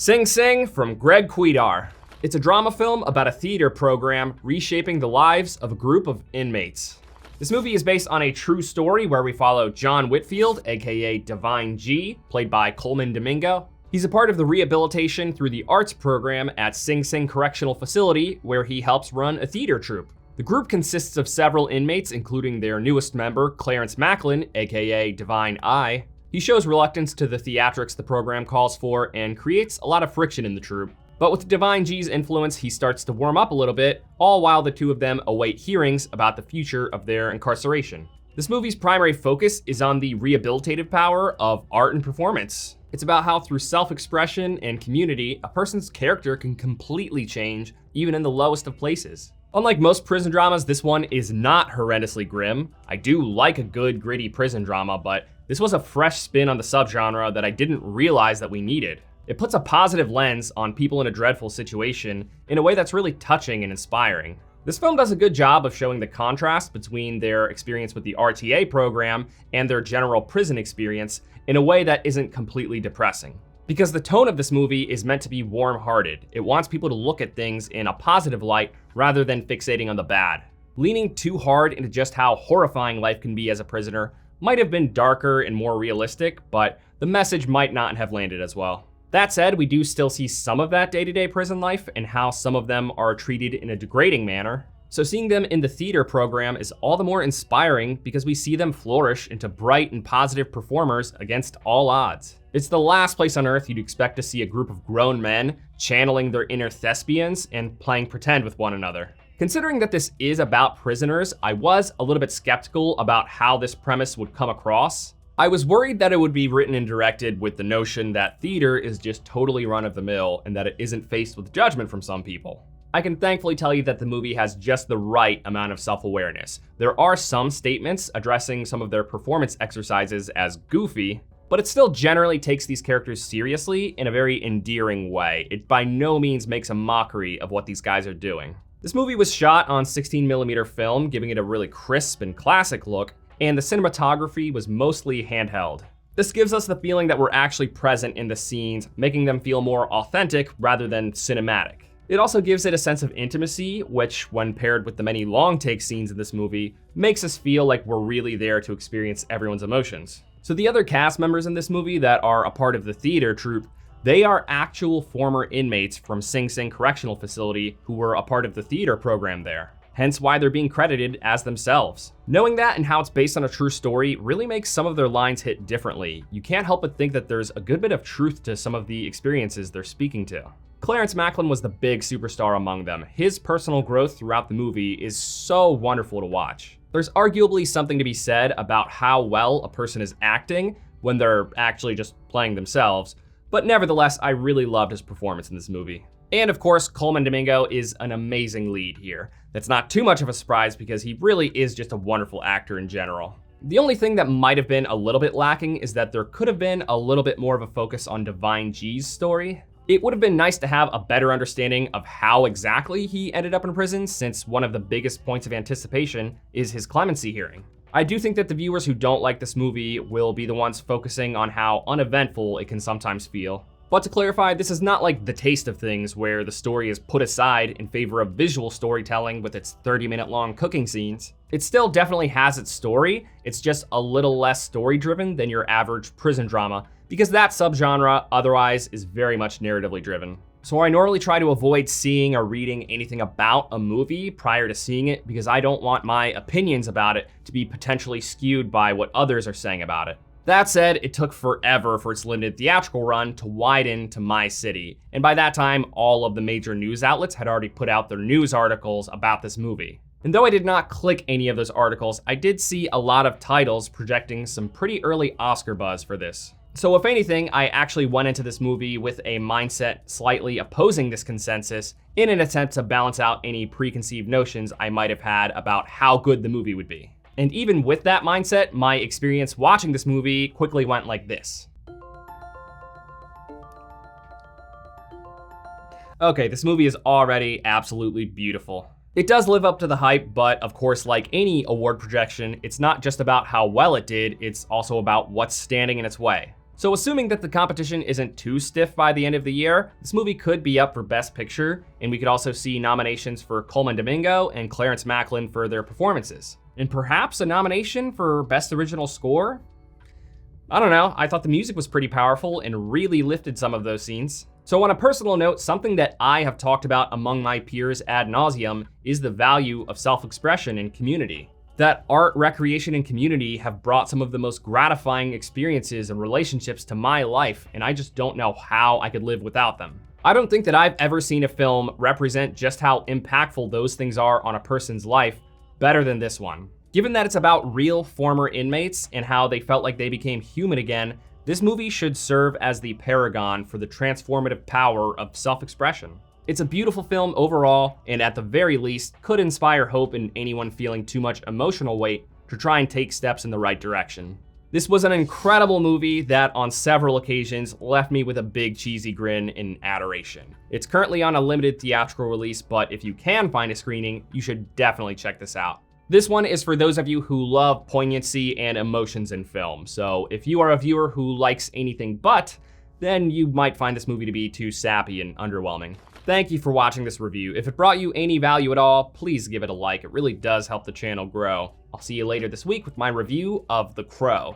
Sing Sing from Greg Quidar. It's a drama film about a theater program reshaping the lives of a group of inmates. This movie is based on a true story where we follow John Whitfield, aka Divine G, played by Coleman Domingo. He's a part of the rehabilitation through the arts program at Sing Sing Correctional Facility, where he helps run a theater troupe. The group consists of several inmates, including their newest member, Clarence Macklin, aka Divine I. He shows reluctance to the theatrics the program calls for and creates a lot of friction in the troupe. But with Divine G's influence, he starts to warm up a little bit, all while the two of them await hearings about the future of their incarceration. This movie's primary focus is on the rehabilitative power of art and performance. It's about how through self-expression and community, a person's character can completely change, even in the lowest of places. Unlike most prison dramas, this one is not horrendously grim. I do like a good, gritty prison drama, but this was a fresh spin on the subgenre that I didn't realize that we needed. It puts a positive lens on people in a dreadful situation in a way that's really touching and inspiring. This film does a good job of showing the contrast between their experience with the RTA program and their general prison experience in a way that isn't completely depressing. Because the tone of this movie is meant to be warm-hearted. It wants people to look at things in a positive light rather than fixating on the bad. Leaning too hard into just how horrifying life can be as a prisoner might have been darker and more realistic, but the message might not have landed as well. That said, we do still see some of that day-to-day prison life and how some of them are treated in a degrading manner. So seeing them in the theater program is all the more inspiring because we see them flourish into bright and positive performers against all odds. It's the last place on earth you'd expect to see a group of grown men channeling their inner thespians and playing pretend with one another. Considering that this is about prisoners, I was a little bit skeptical about how this premise would come across. I was worried that it would be written and directed with the notion that theater is just totally run-of-the-mill and that it isn't faced with judgment from some people. I can thankfully tell you that the movie has just the right amount of self-awareness. There are some statements addressing some of their performance exercises as goofy, but it still generally takes these characters seriously in a very endearing way. It by no means makes a mockery of what these guys are doing. This movie was shot on 16mm film, giving it a really crisp and classic look, and the cinematography was mostly handheld. This gives us the feeling that we're actually present in the scenes, making them feel more authentic rather than cinematic. It also gives it a sense of intimacy, which, when paired with the many long take scenes in this movie, makes us feel like we're really there to experience everyone's emotions. So the other cast members in this movie that are a part of the theater troupe, they are actual former inmates from Sing Sing Correctional Facility who were a part of the theater program there. Hence why they're being credited as themselves. Knowing that and how it's based on a true story really makes some of their lines hit differently. You can't help but think that there's a good bit of truth to some of the experiences they're speaking to. Clarence Macklin was the big superstar among them. His personal growth throughout the movie is so wonderful to watch. There's arguably something to be said about how well a person is acting when they're actually just playing themselves, but nevertheless, I really loved his performance in this movie. And of course, Coleman Domingo is an amazing lead here. That's not too much of a surprise because he really is just a wonderful actor in general. The only thing that might have been a little bit lacking is that there could have been a little bit more of a focus on Divine G's story. It would have been nice to have a better understanding of how exactly he ended up in prison, since one of the biggest points of anticipation is his clemency hearing. I do think that the viewers who don't like this movie will be the ones focusing on how uneventful it can sometimes feel. But to clarify, this is not like The Taste of Things, where the story is put aside in favor of visual storytelling with its 30-minute long cooking scenes. It still definitely has its story, it's just a little less story-driven than your average prison drama, because that subgenre otherwise is very much narratively driven. So I normally try to avoid seeing or reading anything about a movie prior to seeing it because I don't want my opinions about it to be potentially skewed by what others are saying about it. That said, it took forever for its limited theatrical run to widen to my city, and by that time, all of the major news outlets had already put out their news articles about this movie. And though I did not click any of those articles, I did see a lot of titles projecting some pretty early Oscar buzz for this. So if anything, I actually went into this movie with a mindset slightly opposing this consensus in an attempt to balance out any preconceived notions I might have had about how good the movie would be. And even with that mindset, my experience watching this movie quickly went like this. Okay, this movie is already absolutely beautiful. It does live up to the hype, but of course, like any award projection, it's not just about how well it did, it's also about what's standing in its way. So assuming that the competition isn't too stiff by the end of the year, this movie could be up for Best Picture, and we could also see nominations for Coleman Domingo and Clarence Macklin for their performances. And perhaps a nomination for Best Original Score? I don't know, I thought the music was pretty powerful and really lifted some of those scenes. So on a personal note, something that I have talked about among my peers ad nauseum is the value of self-expression in community. That art, recreation, and community have brought some of the most gratifying experiences and relationships to my life, and I just don't know how I could live without them. I don't think that I've ever seen a film represent just how impactful those things are on a person's life better than this one. Given that it's about real former inmates and how they felt like they became human again, this movie should serve as the paragon for the transformative power of self-expression. It's a beautiful film overall, and at the very least, could inspire hope in anyone feeling too much emotional weight to try and take steps in the right direction. This was an incredible movie that on several occasions left me with a big cheesy grin in adoration. It's currently on a limited theatrical release, but if you can find a screening, you should definitely check this out. This one is for those of you who love poignancy and emotions in film, so if you are a viewer who likes anything but, then you might find this movie to be too sappy and underwhelming. Thank you for watching this review. If it brought you any value at all, please give it a like. It really does help the channel grow. I'll see you later this week with my review of The Crow.